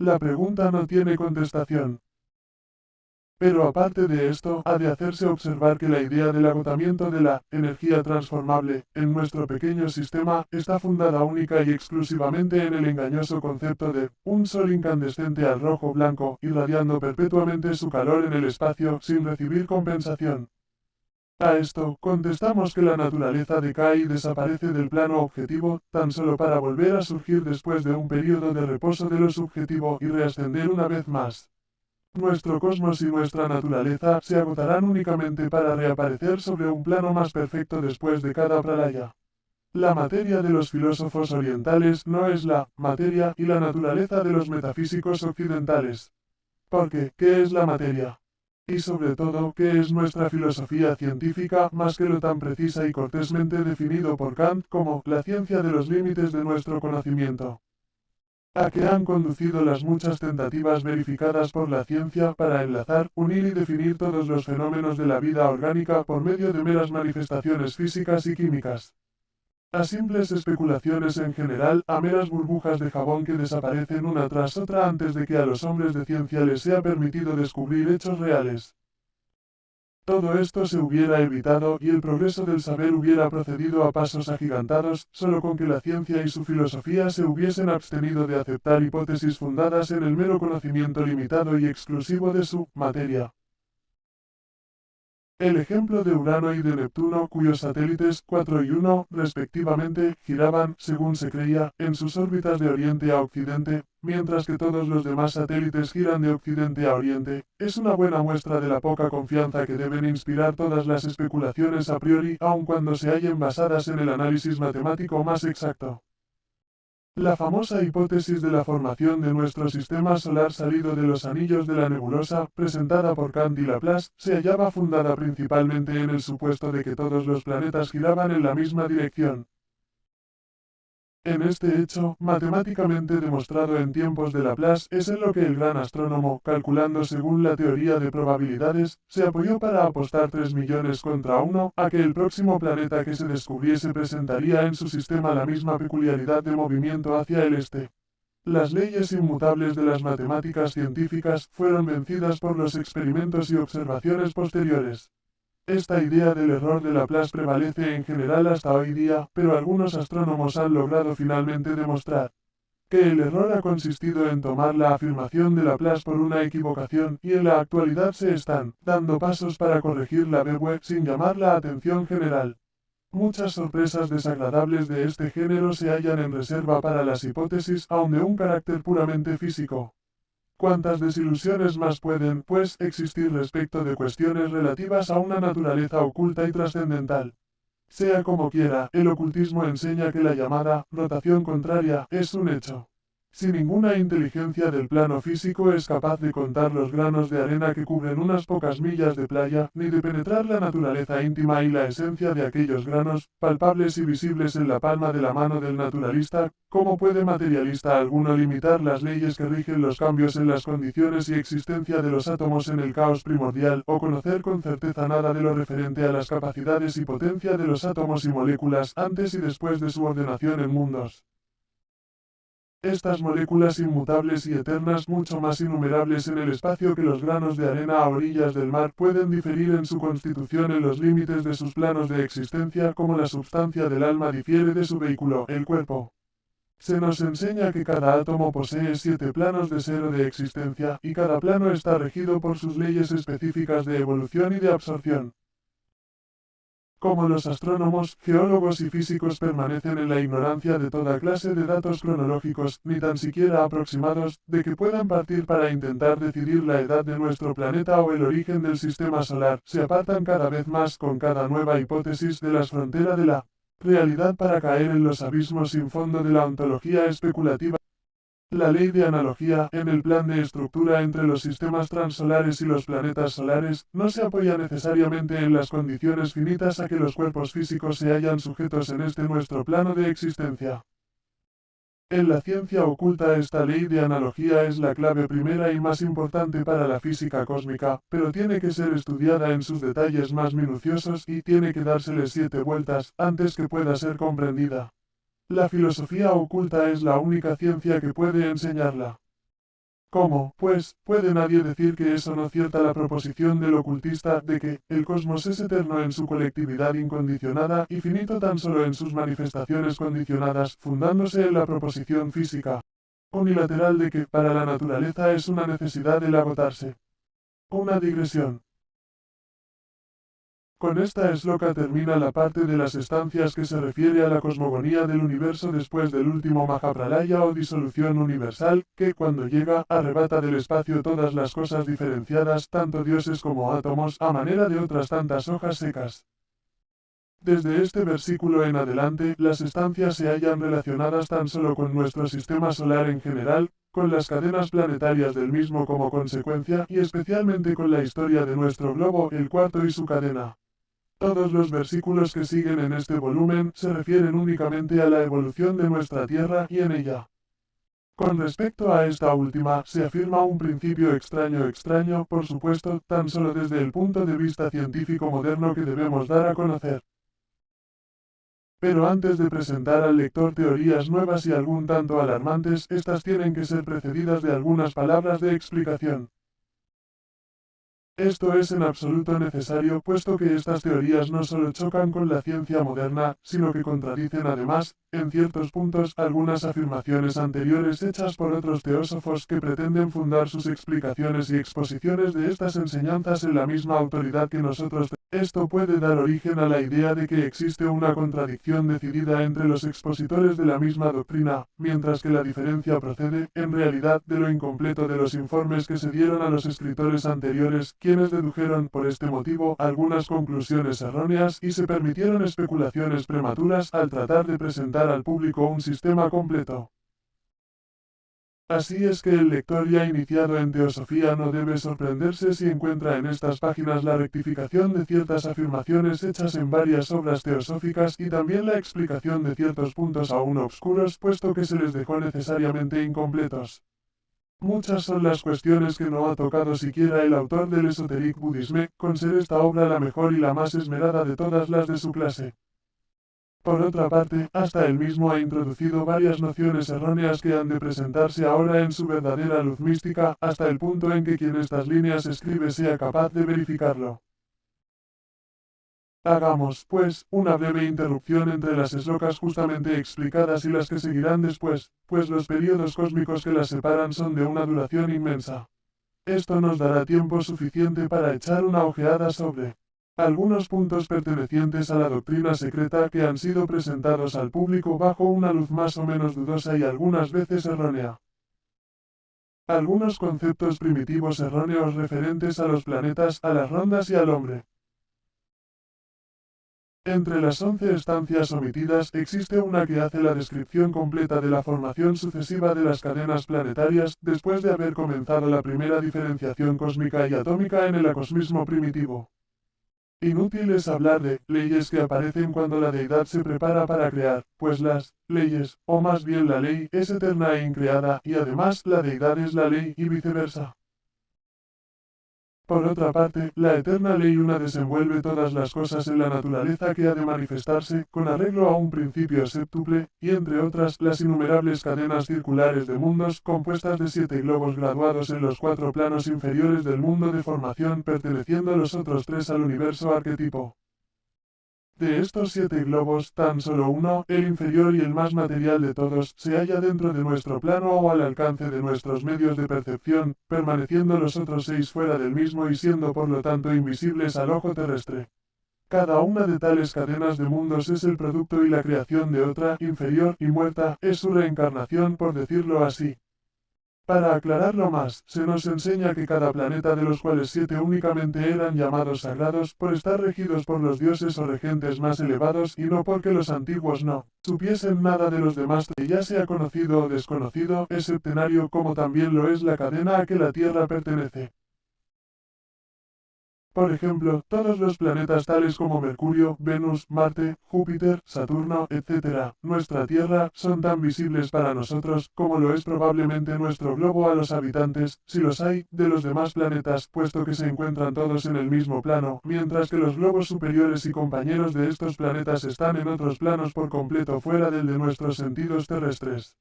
La pregunta no tiene contestación. Pero aparte de esto, ha de hacerse observar que la idea del agotamiento de la energía transformable en nuestro pequeño sistema está fundada única y exclusivamente en el engañoso concepto de un sol incandescente al rojo blanco, irradiando perpetuamente su calor en el espacio sin recibir compensación. A esto, contestamos que la naturaleza decae y desaparece del plano objetivo, tan solo para volver a surgir después de un periodo de reposo de lo subjetivo y reascender una vez más. Nuestro cosmos y nuestra naturaleza se agotarán únicamente para reaparecer sobre un plano más perfecto después de cada pralaya. La materia de los filósofos orientales no es la materia y la naturaleza de los metafísicos occidentales. Porque, ¿qué es la materia? Y sobre todo, ¿qué es nuestra filosofía científica más que lo tan precisa y cortésmente definido por Kant como la ciencia de los límites de nuestro conocimiento? ¿A qué han conducido las muchas tentativas verificadas por la ciencia para enlazar, unir y definir todos los fenómenos de la vida orgánica por medio de meras manifestaciones físicas y químicas? A simples especulaciones en general, a meras burbujas de jabón que desaparecen una tras otra antes de que a los hombres de ciencia les sea permitido descubrir hechos reales. Todo esto se hubiera evitado y el progreso del saber hubiera procedido a pasos agigantados, solo con que la ciencia y su filosofía se hubiesen abstenido de aceptar hipótesis fundadas en el mero conocimiento limitado y exclusivo de su materia. El ejemplo de Urano y de Neptuno, cuyos satélites 4 y 1, respectivamente, giraban, según se creía, en sus órbitas de oriente a occidente, mientras que todos los demás satélites giran de occidente a oriente, es una buena muestra de la poca confianza que deben inspirar todas las especulaciones a priori, aun cuando se hallen basadas en el análisis matemático más exacto. La famosa hipótesis de la formación de nuestro sistema solar salido de los anillos de la nebulosa, presentada por Kant y Laplace, se hallaba fundada principalmente en el supuesto de que todos los planetas giraban en la misma dirección. En este hecho, matemáticamente demostrado en tiempos de Laplace, es en lo que el gran astrónomo, calculando según la teoría de probabilidades, se apoyó para apostar 3 millones contra 1 a que el próximo planeta que se descubriese presentaría en su sistema la misma peculiaridad de movimiento hacia el este. Las leyes inmutables de las matemáticas científicas fueron vencidas por los experimentos y observaciones posteriores. Esta idea del error de Laplace prevalece en general hasta hoy día, pero algunos astrónomos han logrado finalmente demostrar que el error ha consistido en tomar la afirmación de Laplace por una equivocación, y en la actualidad se están dando pasos para corregir la BWE sin llamar la atención general. Muchas sorpresas desagradables de este género se hallan en reserva para las hipótesis, aun de un carácter puramente físico. ¿Cuántas desilusiones más pueden, pues, existir respecto de cuestiones relativas a una naturaleza oculta y trascendental? Sea como quiera, el ocultismo enseña que la llamada rotación contraria es un hecho. Si ninguna inteligencia del plano físico es capaz de contar los granos de arena que cubren unas pocas millas de playa, ni de penetrar la naturaleza íntima y la esencia de aquellos granos, palpables y visibles en la palma de la mano del naturalista, ¿cómo puede materialista alguno limitar las leyes que rigen los cambios en las condiciones y existencia de los átomos en el caos primordial, o conocer con certeza nada de lo referente a las capacidades y potencia de los átomos y moléculas antes y después de su ordenación en mundos? Estas moléculas inmutables y eternas, mucho más innumerables en el espacio que los granos de arena a orillas del mar, pueden diferir en su constitución en los límites de sus planos de existencia, como la substancia del alma difiere de su vehículo, el cuerpo. Se nos enseña que cada átomo posee 7 planos de cero de existencia, y cada plano está regido por sus leyes específicas de evolución y de absorción. Como los astrónomos, geólogos y físicos permanecen en la ignorancia de toda clase de datos cronológicos, ni tan siquiera aproximados, de que puedan partir para intentar decidir la edad de nuestro planeta o el origen del sistema solar, se apartan cada vez más con cada nueva hipótesis de las fronteras de la realidad para caer en los abismos sin fondo de la ontología especulativa. La ley de analogía, en el plan de estructura entre los sistemas transolares y los planetas solares, no se apoya necesariamente en las condiciones finitas a que los cuerpos físicos se hallan sujetos en este nuestro plano de existencia. En la ciencia oculta esta ley de analogía es la clave primera y más importante para la física cósmica, pero tiene que ser estudiada en sus detalles más minuciosos y tiene que dársele 7 vueltas antes que pueda ser comprendida. La filosofía oculta es la única ciencia que puede enseñarla. ¿Cómo, pues, puede nadie decir que eso no cierta la proposición del ocultista de que el cosmos es eterno en su colectividad incondicionada y finito tan solo en sus manifestaciones condicionadas, fundándose en la proposición física unilateral de que para la naturaleza es una necesidad el agotarse? Una digresión. Con esta esloca termina la parte de las estancias que se refiere a la cosmogonía del universo después del último Mahapralaya o disolución universal, que cuando llega, arrebata del espacio todas las cosas diferenciadas, tanto dioses como átomos, a manera de otras tantas hojas secas. Desde este versículo en adelante, las estancias se hallan relacionadas tan solo con nuestro sistema solar en general, con las cadenas planetarias del mismo como consecuencia, y especialmente con la historia de nuestro globo, el cuarto y su cadena. Todos los versículos que siguen en este volumen se refieren únicamente a la evolución de nuestra Tierra y en ella. Con respecto a esta última, se afirma un principio extraño, por supuesto, tan solo desde el punto de vista científico moderno que debemos dar a conocer. Pero antes de presentar al lector teorías nuevas y algún tanto alarmantes, estas tienen que ser precedidas de algunas palabras de explicación. Esto es en absoluto necesario, puesto que estas teorías no solo chocan con la ciencia moderna, sino que contradicen además, en ciertos puntos, algunas afirmaciones anteriores hechas por otros teósofos que pretenden fundar sus explicaciones y exposiciones de estas enseñanzas en la misma autoridad que nosotros. Esto puede dar origen a la idea de que existe una contradicción decidida entre los expositores de la misma doctrina, mientras que la diferencia procede, en realidad, de lo incompleto de los informes que se dieron a los escritores anteriores, quienes dedujeron, por este motivo, algunas conclusiones erróneas y se permitieron especulaciones prematuras al tratar de presentar al público un sistema completo. Así es que el lector ya iniciado en teosofía no debe sorprenderse si encuentra en estas páginas la rectificación de ciertas afirmaciones hechas en varias obras teosóficas y también la explicación de ciertos puntos aún obscuros, puesto que se les dejó necesariamente incompletos. Muchas son las cuestiones que no ha tocado siquiera el autor del Esoteric Budisme, con ser esta obra la mejor y la más esmerada de todas las de su clase. Por otra parte, hasta él mismo ha introducido varias nociones erróneas que han de presentarse ahora en su verdadera luz mística, hasta el punto en que quien estas líneas escribe sea capaz de verificarlo. Hagamos, pues, una breve interrupción entre las eslocas justamente explicadas y las que seguirán después, pues los períodos cósmicos que las separan son de una duración inmensa. Esto nos dará tiempo suficiente para echar una ojeada sobre algunos puntos pertenecientes a la doctrina secreta que han sido presentados al público bajo una luz más o menos dudosa y algunas veces errónea. Algunos conceptos primitivos erróneos referentes a los planetas, a las rondas y al hombre. Entre las 11 estancias omitidas existe una que hace la descripción completa de la formación sucesiva de las cadenas planetarias, después de haber comenzado la primera diferenciación cósmica y atómica en el acosmismo primitivo. Inútil es hablar de leyes que aparecen cuando la deidad se prepara para crear, pues las leyes, o más bien la ley, es eterna e increada, y además la deidad es la ley y viceversa. Por otra parte, la eterna ley una desenvuelve todas las cosas en la naturaleza que ha de manifestarse, con arreglo a un principio séptuple, y entre otras, las innumerables cadenas circulares de mundos, compuestas de 7 globos graduados en los 4 planos inferiores del mundo de formación, perteneciendo los otros 3 al universo arquetipo. De estos 7 globos, tan solo uno, el inferior y el más material de todos, se halla dentro de nuestro plano o al alcance de nuestros medios de percepción, permaneciendo los otros 6 fuera del mismo y siendo por lo tanto invisibles al ojo terrestre. Cada una de tales cadenas de mundos es el producto y la creación de otra, inferior y muerta, es su reencarnación por decirlo así. Para aclararlo más, se nos enseña que cada planeta de los cuales 7 únicamente eran llamados sagrados por estar regidos por los dioses o regentes más elevados y no porque los antiguos no supiesen nada de los demás, que ya sea conocido o desconocido, es septenario como también lo es la cadena a que la Tierra pertenece. Por ejemplo, todos los planetas tales como Mercurio, Venus, Marte, Júpiter, Saturno, etc., nuestra Tierra, son tan visibles para nosotros, como lo es probablemente nuestro globo a los habitantes, si los hay, de los demás planetas, puesto que se encuentran todos en el mismo plano, mientras que los globos superiores y compañeros de estos planetas están en otros planos por completo fuera del de nuestros sentidos terrestres.